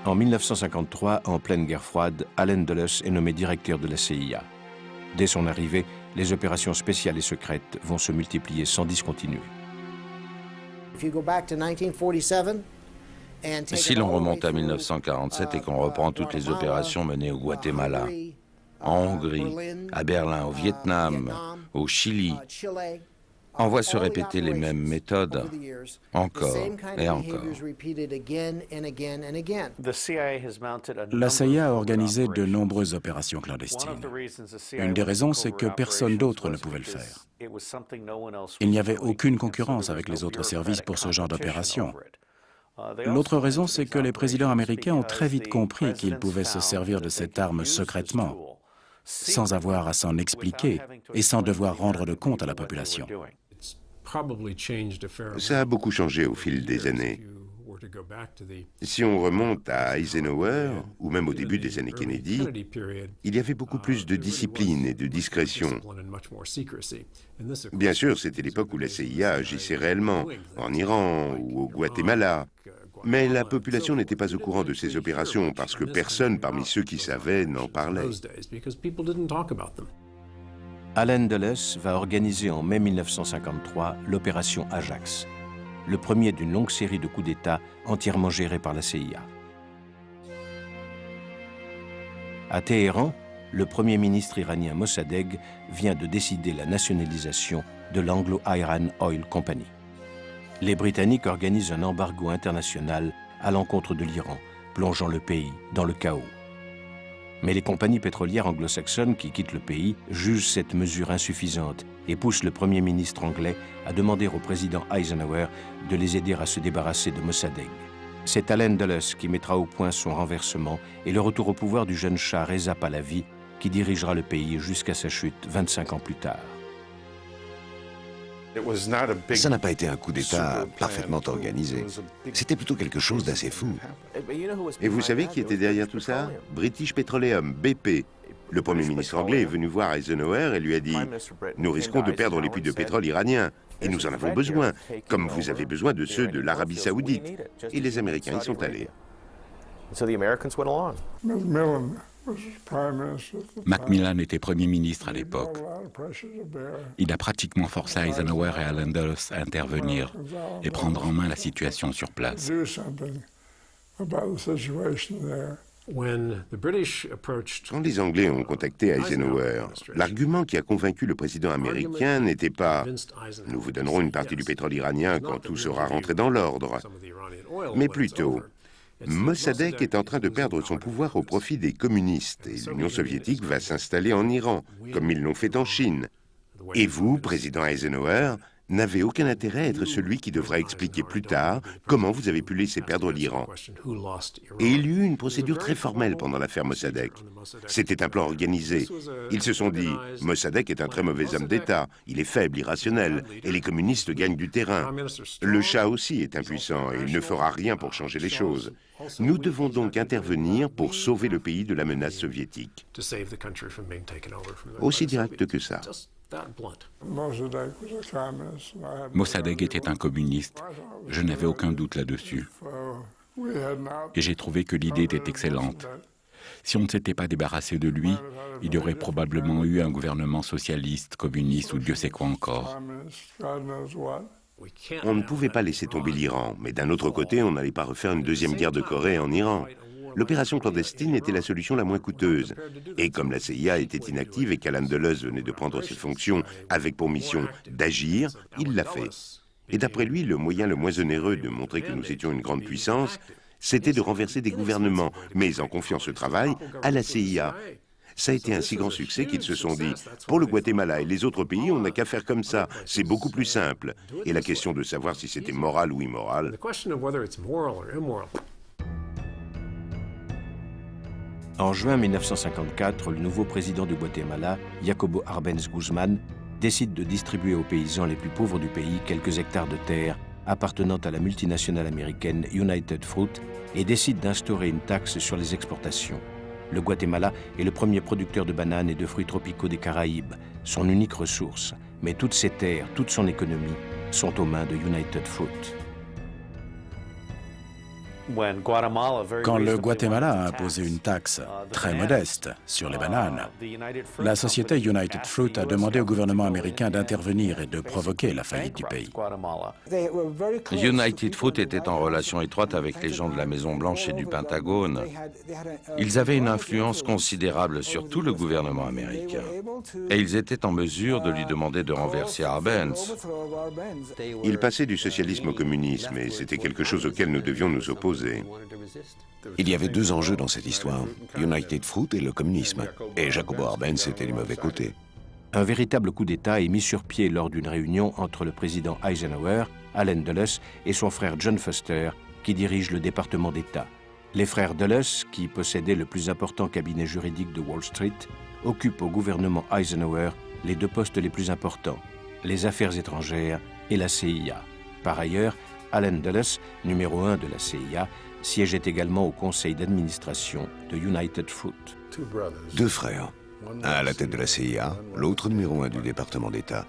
En 1953, en pleine guerre froide, Allen Dulles est nommé directeur de la CIA. Dès son arrivée, les opérations spéciales et secrètes vont se multiplier sans discontinuer. Si l'on remonte à 1947 et qu'on reprend toutes les opérations menées au Guatemala, en Hongrie, à Berlin, au Vietnam, au Chili, on voit se répéter les mêmes méthodes encore et encore. La CIA a organisé de nombreuses opérations clandestines. Une des raisons, c'est que personne d'autre ne pouvait le faire. Il n'y avait aucune concurrence avec les autres services pour ce genre d'opération. L'autre raison, c'est que les présidents américains ont très vite compris qu'ils pouvaient se servir de cette arme secrètement, sans avoir à s'en expliquer et sans devoir rendre de compte à la population. Ça a beaucoup changé au fil des années. Si on remonte à Eisenhower, ou même au début des années Kennedy, il y avait beaucoup plus de discipline et de discrétion. Bien sûr, c'était l'époque où la CIA agissait réellement, en Iran ou au Guatemala. Mais la population n'était pas au courant de ces opérations parce que personne parmi ceux qui savaient n'en parlait. Allen Dulles va organiser en mai 1953 l'opération Ajax, le premier d'une longue série de coups d'État entièrement gérés par la CIA. À Téhéran, le premier ministre iranien Mossadegh vient de décider la nationalisation de l'Anglo-Iran Oil Company. Les Britanniques organisent un embargo international à l'encontre de l'Iran, plongeant le pays dans le chaos. Mais les compagnies pétrolières anglo-saxonnes qui quittent le pays jugent cette mesure insuffisante et poussent le Premier ministre anglais à demander au président Eisenhower de les aider à se débarrasser de Mossadegh. C'est Allen Dulles qui mettra au point son renversement et le retour au pouvoir du jeune Shah Reza Pahlavi qui dirigera le pays jusqu'à sa chute 25 ans plus tard. Ça n'a pas été un coup d'État parfaitement organisé. C'était plutôt quelque chose d'assez fou. Et vous savez qui était derrière tout ça? British Petroleum, BP. Le Premier ministre anglais est venu voir Eisenhower et lui a dit « Nous risquons de perdre les puits de pétrole iraniens, et nous en avons besoin, comme vous avez besoin de ceux de l'Arabie Saoudite. » Et les Américains y sont allés. Macmillan était Premier ministre à l'époque. Il a pratiquement forcé Eisenhower et Allen Dulles à intervenir et prendre en main la situation sur place. Quand les Anglais ont contacté Eisenhower, l'argument qui a convaincu le président américain n'était pas « Nous vous donnerons une partie du pétrole iranien quand tout sera rentré dans l'ordre », mais plutôt Mossadegh est en train de perdre son pouvoir au profit des communistes et l'Union soviétique va s'installer en Iran, comme ils l'ont fait en Chine. Et vous, président Eisenhower, n'avez aucun intérêt à être celui qui devra expliquer plus tard comment vous avez pu laisser perdre l'Iran. Et il y eut une procédure très formelle pendant l'affaire Mossadegh. C'était un plan organisé. Ils se sont dit, Mossadegh est un très mauvais homme d'État, il est faible, irrationnel, et les communistes gagnent du terrain. Le Shah aussi est impuissant et il ne fera rien pour changer les choses. Nous devons donc intervenir pour sauver le pays de la menace soviétique. Aussi direct que ça. Mossadegh était un communiste. Je n'avais aucun doute là-dessus. Et j'ai trouvé que l'idée était excellente. Si on ne s'était pas débarrassé de lui, il y aurait probablement eu un gouvernement socialiste, communiste ou Dieu sait quoi encore. On ne pouvait pas laisser tomber l'Iran, mais d'un autre côté, on n'allait pas refaire une deuxième guerre de Corée en Iran. L'opération clandestine était la solution la moins coûteuse. Et comme la CIA était inactive et qu'Allen Dulles venait de prendre ses fonctions avec pour mission d'agir, il l'a fait. Et d'après lui, le moyen le moins onéreux de montrer que nous étions une grande puissance, c'était de renverser des gouvernements, mais en confiant ce travail à la CIA. Ça a été un si grand succès qu'ils se sont dit « Pour le Guatemala et les autres pays, on n'a qu'à faire comme ça, c'est beaucoup plus simple. » Et la question de savoir si c'était moral ou immoral... En juin 1954, le nouveau président du Guatemala, Jacobo Arbenz Guzman, décide de distribuer aux paysans les plus pauvres du pays quelques hectares de terre appartenant à la multinationale américaine United Fruit et décide d'instaurer une taxe sur les exportations. Le Guatemala est le premier producteur de bananes et de fruits tropicaux des Caraïbes, son unique ressource. Mais toutes ces terres, toute son économie sont aux mains de United Fruit. Quand le Guatemala a imposé une taxe très modeste sur les bananes, la société United Fruit a demandé au gouvernement américain d'intervenir et de provoquer la faillite du pays. United Fruit était en relation étroite avec les gens de la Maison-Blanche et du Pentagone. Ils avaient une influence considérable sur tout le gouvernement américain. Et ils étaient en mesure de lui demander de renverser Arbenz. Il passait du socialisme au communisme et c'était quelque chose auquel nous devions nous opposer. Il y avait deux enjeux dans cette histoire, United Fruit et le communisme. Et Jacobo Arbenz était du mauvais côté. Un véritable coup d'État est mis sur pied lors d'une réunion entre le président Eisenhower, Allen Dulles et son frère John Foster, qui dirige le département d'État. Les frères Dulles, qui possédaient le plus important cabinet juridique de Wall Street, occupent au gouvernement Eisenhower les deux postes les plus importants, les affaires étrangères et la CIA. Par ailleurs, Allen Dulles, numéro 1 de la CIA, siégeait également au conseil d'administration de United Fruit. Deux frères, un à la tête de la CIA, l'autre numéro 1 du département d'État.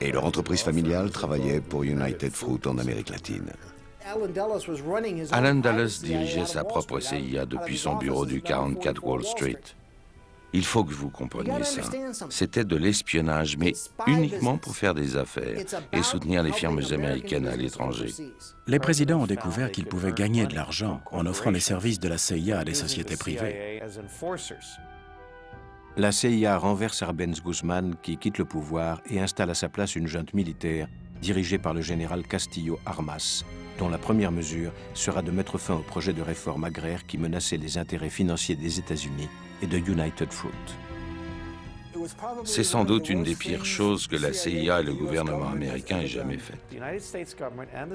Et leur entreprise familiale travaillait pour United Fruit en Amérique latine. Allen Dulles dirigeait sa propre CIA depuis son bureau du 44 Wall Street. Il faut que vous compreniez ça. C'était de l'espionnage, mais uniquement pour faire des affaires et soutenir les firmes américaines à l'étranger. Les présidents ont découvert qu'ils pouvaient gagner de l'argent en offrant les services de la CIA à des sociétés privées. La CIA renverse Arbenz Guzman, qui quitte le pouvoir et installe à sa place une junte militaire dirigée par le général Castillo Armas, dont la première mesure sera de mettre fin au projet de réforme agraire qui menaçait les intérêts financiers des États-Unis et de United Fruit. C'est sans doute une des pires choses que la CIA et le gouvernement américain aient jamais faites.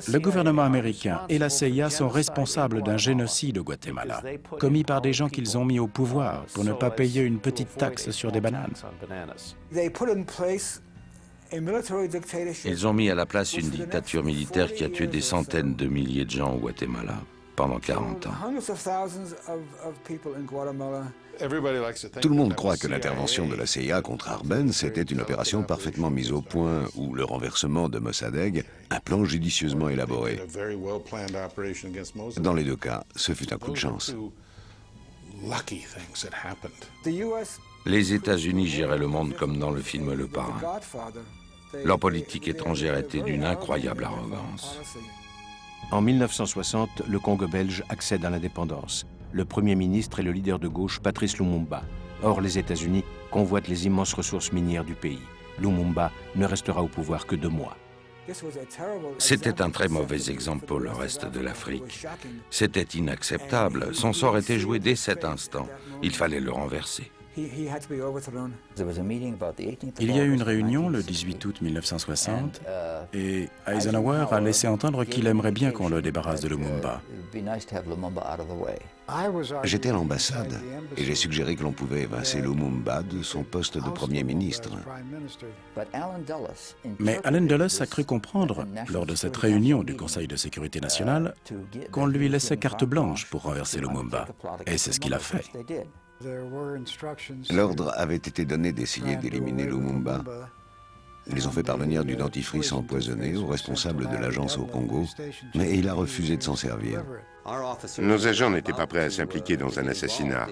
Le gouvernement américain et la CIA sont responsables d'un génocide au Guatemala, commis par des gens qu'ils ont mis au pouvoir pour ne pas payer une petite taxe sur des bananes. Ils ont mis à la place une dictature militaire qui a tué des centaines de milliers de gens au Guatemala pendant 40 ans. Tout le monde croit que l'intervention de la CIA contre Arbenz était une opération parfaitement mise au point, ou le renversement de Mossadegh, un plan judicieusement élaboré. Dans les deux cas, ce fut un coup de chance. Les États-Unis géraient le monde comme dans le film Le Parrain. Leur politique étrangère était d'une incroyable arrogance. En 1960, le Congo belge accède à l'indépendance. Le Premier ministre est le leader de gauche Patrice Lumumba. Or, les États-Unis convoitent les immenses ressources minières du pays. Lumumba ne restera au pouvoir que 2 mois. C'était un très mauvais exemple pour le reste de l'Afrique. C'était inacceptable. Son sort était joué dès cet instant. Il fallait le renverser. Il y a eu une réunion le 18 août 1960 et Eisenhower a laissé entendre qu'il aimerait bien qu'on le débarrasse de Lumumba. J'étais à l'ambassade et j'ai suggéré que l'on pouvait évincer Lumumba de son poste de Premier ministre. Mais Allen Dulles a cru comprendre, lors de cette réunion du Conseil de sécurité nationale, qu'on lui laissait carte blanche pour renverser Lumumba. Et c'est ce qu'il a fait. L'ordre avait été donné d'essayer d'éliminer Lumumba. Ils ont fait parvenir du dentifrice empoisonné au responsable de l'agence au Congo, mais il a refusé de s'en servir. Nos agents n'étaient pas prêts à s'impliquer dans un assassinat.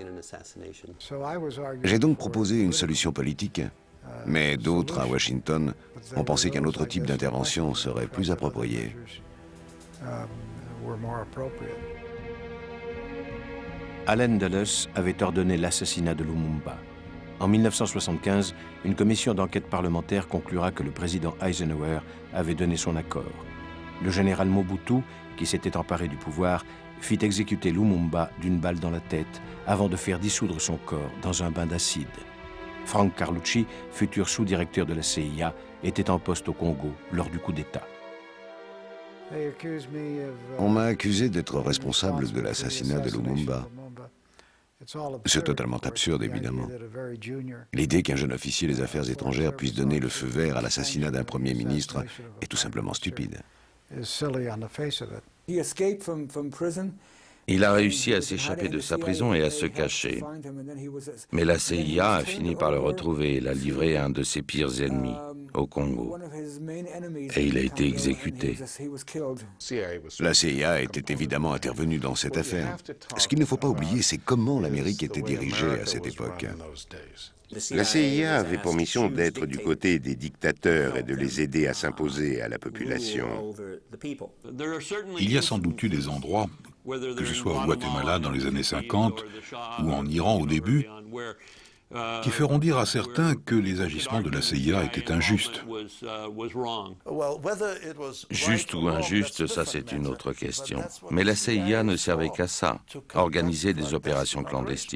J'ai donc proposé une solution politique, mais d'autres à Washington ont pensé qu'un autre type d'intervention serait plus approprié. Allen Dulles avait ordonné l'assassinat de Lumumba. En 1975, une commission d'enquête parlementaire conclura que le président Eisenhower avait donné son accord. Le général Mobutu, qui s'était emparé du pouvoir, fit exécuter Lumumba d'une balle dans la tête avant de faire dissoudre son corps dans un bain d'acide. Frank Carlucci, futur sous-directeur de la CIA, était en poste au Congo lors du coup d'État. On m'a accusé d'être responsable de l'assassinat de Lumumba. C'est totalement absurde, évidemment. L'idée qu'un jeune officier des affaires étrangères puisse donner le feu vert à l'assassinat d'un Premier ministre est tout simplement stupide. Il a réussi à s'échapper de sa prison et à se cacher. Mais la CIA a fini par le retrouver et l'a livré à un de ses pires ennemis, au Congo. Et il a été exécuté. La CIA était évidemment intervenue dans cette affaire. Ce qu'il ne faut pas oublier, c'est comment l'Amérique était dirigée à cette époque. La CIA avait pour mission d'être du côté des dictateurs et de les aider à s'imposer à la population. Il y a sans doute eu des endroits, que ce soit au Guatemala dans les années 50 ou en Iran au début, qui feront dire à certains que les agissements de la CIA étaient injustes. Juste ou injuste, ça c'est une autre question. Mais la CIA ne servait qu'à ça, organiser des opérations clandestines.